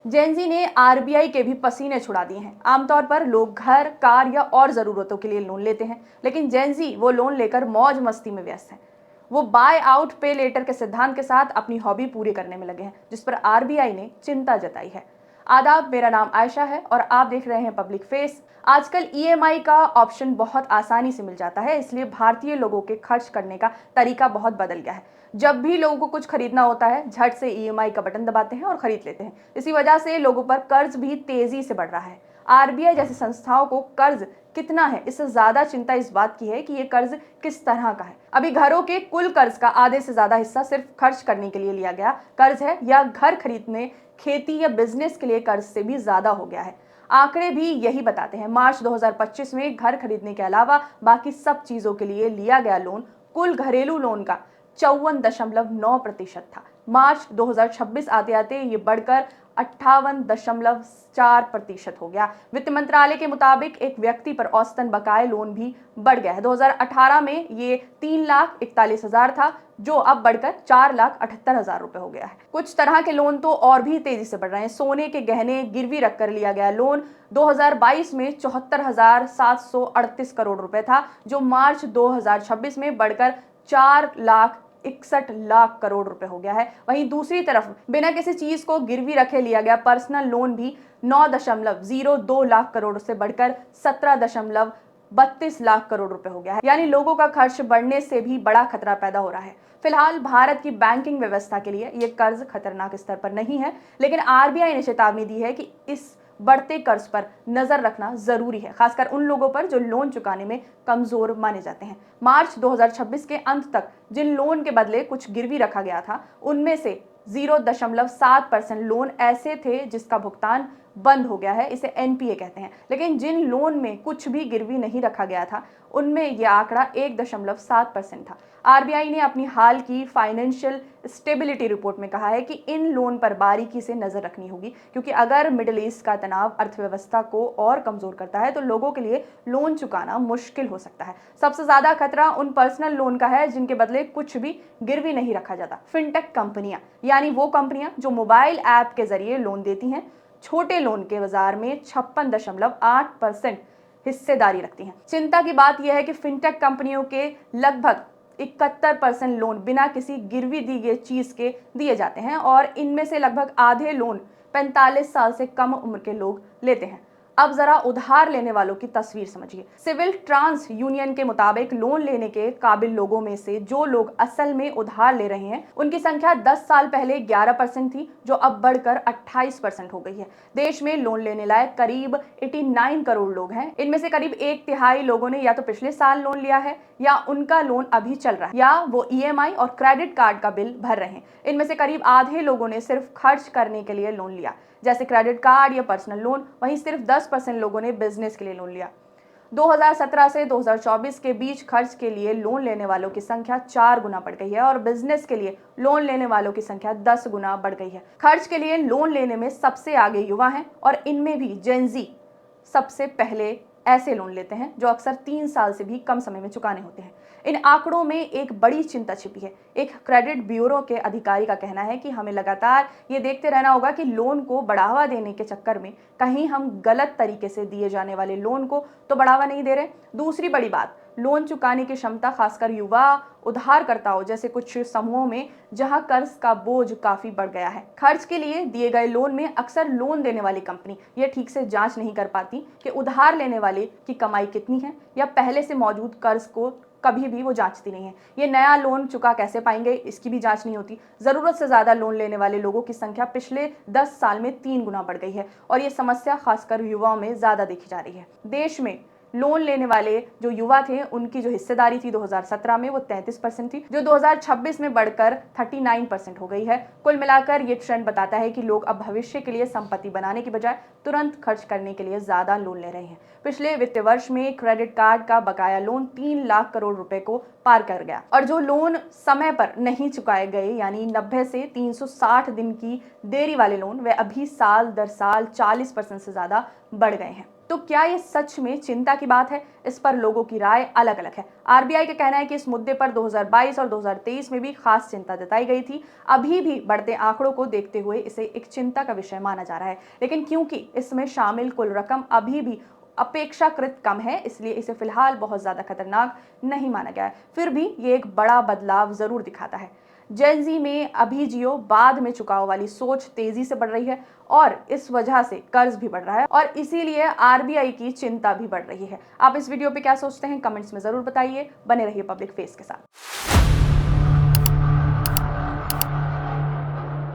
Gen Z ने RBI के भी पसीने छुड़ा दिए हैं। आमतौर पर लोग घर, कार या और जरूरतों के लिए लोन लेते हैं, लेकिन जेनजी वो लोन लेकर मौज मस्ती में व्यस्त है। वो बाय आउट पे लेटर के सिद्धांत के साथ अपनी हॉबी पूरी करने में लगे हैं, जिस पर आरबीआई ने चिंता जताई है। आदाब, मेरा नाम आयशा है और आप देख रहे हैं पब्लिक फेस। आजकल ईएमआई का ऑप्शन बहुत आसानी से मिल जाता है, इसलिए भारतीय लोगों के खर्च करने का तरीका बहुत बदल गया है। जब भी लोगों को कुछ खरीदना होता है, झट से ईएमआई का बटन दबाते हैं और खरीद लेते हैं। इसी वजह से लोगों पर कर्ज भी तेजी से बढ़ रहा है। आरबीआई जैसी संस्थाओं को कर्ज कितना है, इससे ज्यादा चिंता इस बात की है कि ये कर्ज किस तरह का है। अभी घरों के कुल कर्ज का आधे से ज्यादा हिस्सा सिर्फ खर्च करने के लिए लिया गया कर्ज है, या घर खरीदने, खेती या बिजनेस के लिए कर्ज से भी ज्यादा हो गया है। आंकड़े भी यही बताते हैं। मार्च 2025 में घर खरीदने के अलावा बाकी सब चीजों के लिए लिया गया लोन कुल घरेलू लोन का 54.9% था। मार्च 2026 आते आते ये बढ़कर 58.4% हो गया। वित्त मंत्रालय के मुताबिक एक व्यक्ति पर औसतन बकाये लोन भी बढ़ गया है। 2018 में ये 3,41,000 था, जो अब बढ़कर 4,78,000 रुपए हो गया है। कुछ तरह के लोन तो और भी तेजी से बढ़ रहे हैं। सोने के गहने गिरवी रखकर लिया गया लोन 2022 में 74,738 करोड़ रुपए था, जो मार्च 2026 में बढ़कर 4,61,00,000 करोड़ रुपए हो गया है। वहीं दूसरी तरफ बिना किसी चीज को गिरवी रखे लिया गया पर्सनल लोन भी 9.02 लाख करोड़ से बढ़कर 17.32 लाख करोड़ रुपए हो गया है। यानी लोगों का खर्च बढ़ने से भी बड़ा खतरा पैदा हो रहा है। फिलहाल भारत की बैंकिंग व्यवस्था के लिए यह कर्ज खतरनाक स्तर पर नहीं है, लेकिन आरबीआई ने चेतावनी दी है कि इस बढ़ते कर्ज पर नजर रखना जरूरी है, खासकर उन लोगों पर जो लोन चुकाने में कमजोर माने जाते हैं। मार्च 2026 के अंत तक जिन लोन के बदले कुछ गिरवी रखा गया था, उनमें से 0.7% लोन ऐसे थे जिसका भुगतान बंद हो गया है, इसे एनपीए कहते हैं। लेकिन जिन लोन में कुछ भी गिरवी नहीं रखा गया था, उनमें यह आंकड़ा 1.7% था। आरबीआई ने अपनी हाल की फाइनेंशियल स्टेबिलिटी रिपोर्ट में कहा है कि इन लोन पर बारीकी से नजर रखनी होगी, क्योंकि अगर मिडिल ईस्ट का तनाव अर्थव्यवस्था को और कमजोर करता है तो लोगों के लिए लोन चुकाना मुश्किल हो सकता है। सबसे ज्यादा खतरा उन पर्सनल लोन का है जिनके बदले कुछ भी गिरवी नहीं रखा जाता। फिनटेक कंपनियां, यानी वो कंपनियां जो मोबाइल ऐप के जरिए लोन देती हैं, छोटे लोन के बाजार में 56.8% हिस्सेदारी रखती हैं। चिंता की बात यह है कि फिनटेक कंपनियों के लगभग 71% लोन बिना किसी गिरवी दी गई चीज के दिए जाते हैं, और इनमें से लगभग आधे लोन 45 साल से कम उम्र के लोग लेते हैं। अब जरा उधार लेने वालों की तस्वीर समझिए। सिविल ट्रांस यूनियन के मुताबिक लोन लेने के काबिल लोगों में से जो लोग असल में उधार ले रहे हैं, उनकी संख्या 10 साल पहले 11% थी, जो अब बढ़कर 28% हो गई है। देश में लोन लेने लायक करीब 89 करोड़ लोग हैं। इनमें से करीब 1/3 लोगों ने या तो पिछले साल लोन लिया है, या उनका लोन अभी चल रहा है, या वो ईएमआई और क्रेडिट कार्ड का बिल भर रहे हैं। इनमें से करीब आधे लोगों ने सिर्फ खर्च करने के लिए लोन लिया, जैसे क्रेडिट कार्ड या पर्सनल लोन। वहीं सिर्फ 10% लोगों ने बिजनेस के लिए लोन लिया। 2017 से 2024 के बीच खर्च के लिए लोन लेने वालों की संख्या 4 गुना बढ़ गई है, और बिजनेस के लिए लोन लेने वालों की संख्या 10 गुना बढ़ गई है। खर्च के लिए लोन लेने में सबसे आगे युवा हैं, और इनमें भी जेनजी सबसे पहले ऐसे लोन लेते हैं जो अक्सर 3 साल से भी कम समय में चुकाने होते हैं। इन आंकड़ों में एक बड़ी चिंता छिपी है। एक क्रेडिट ब्यूरो के अधिकारी का कहना है कि हमें लगातार ये देखते रहना होगा कि लोन को बढ़ावा देने के चक्कर में कहीं हम गलत तरीके से दिए जाने वाले लोन को तो बढ़ावा नहीं दे रहे। दूसरी बड़ी बात, लोन चुकाने की क्षमता, खासकर युवा उधारकर्ताओं जैसे कुछ समूहों में, जहां कर्ज का बोझ काफी बढ़ गया है। खर्च के लिए दिए गए लोन में अक्सर लोन देने वाली कंपनी ये ठीक से जांच नहीं कर पाती कि उधार लेने वाले की कमाई कितनी है, या पहले से मौजूद कर्ज को कभी भी वो जांचती नहीं है। ये नया लोन चुका कैसे पाएंगे, इसकी भी जांच नहीं होती। जरूरत से ज्यादा लोन लेने वाले लोगों की संख्या पिछले 10 साल में 3 गुना बढ़ गई है, और ये समस्या खासकर युवाओं में ज्यादा देखी जा रही है। देश में लोन लेने वाले जो युवा थे, उनकी जो हिस्सेदारी थी 2017 में वो 33% थी, जो 2026 में बढ़कर 39% हो गई है। कुल मिलाकर ये ट्रेंड बताता है कि लोग अब भविष्य के लिए संपत्ति बनाने की बजाय तुरंत खर्च करने के लिए ज्यादा लोन ले रहे हैं। पिछले वित्त वर्ष में क्रेडिट कार्ड का बकाया लोन 3 लाख करोड़ रुपए को पार कर गया, और जो लोन समय पर नहीं चुकाए गए, यानी 90 से 360 दिन की देरी वाले लोन, वे अभी साल दर साल 40% से ज्यादा बढ़ गए हैं। तो क्या ये सच में चिंता की बात है? इस पर लोगों की राय अलग अलग है। आरबीआई का कहना है कि इस मुद्दे पर 2022 और 2023 में भी खास चिंता जताई गई थी। अभी भी बढ़ते आंकड़ों को देखते हुए इसे एक चिंता का विषय माना जा रहा है, लेकिन क्योंकि इसमें शामिल कुल रकम अभी भी अपेक्षाकृत कम है, इसलिए इसे फिलहाल बहुत ज्यादा खतरनाक नहीं माना गया है। फिर भी ये एक बड़ा बदलाव जरूर दिखाता है। जेन जी में अभी जियो बाद में चुकाव वाली सोच तेजी से बढ़ रही है और इस वजह से कर्ज भी बढ़ रहा है और इसीलिए आरबीआई की चिंता भी बढ़ रही है। आप इस वीडियो पे क्या सोचते हैं? कमेंट्स में जरूर बताइए। बने रहिए पब्लिक फेस के साथ।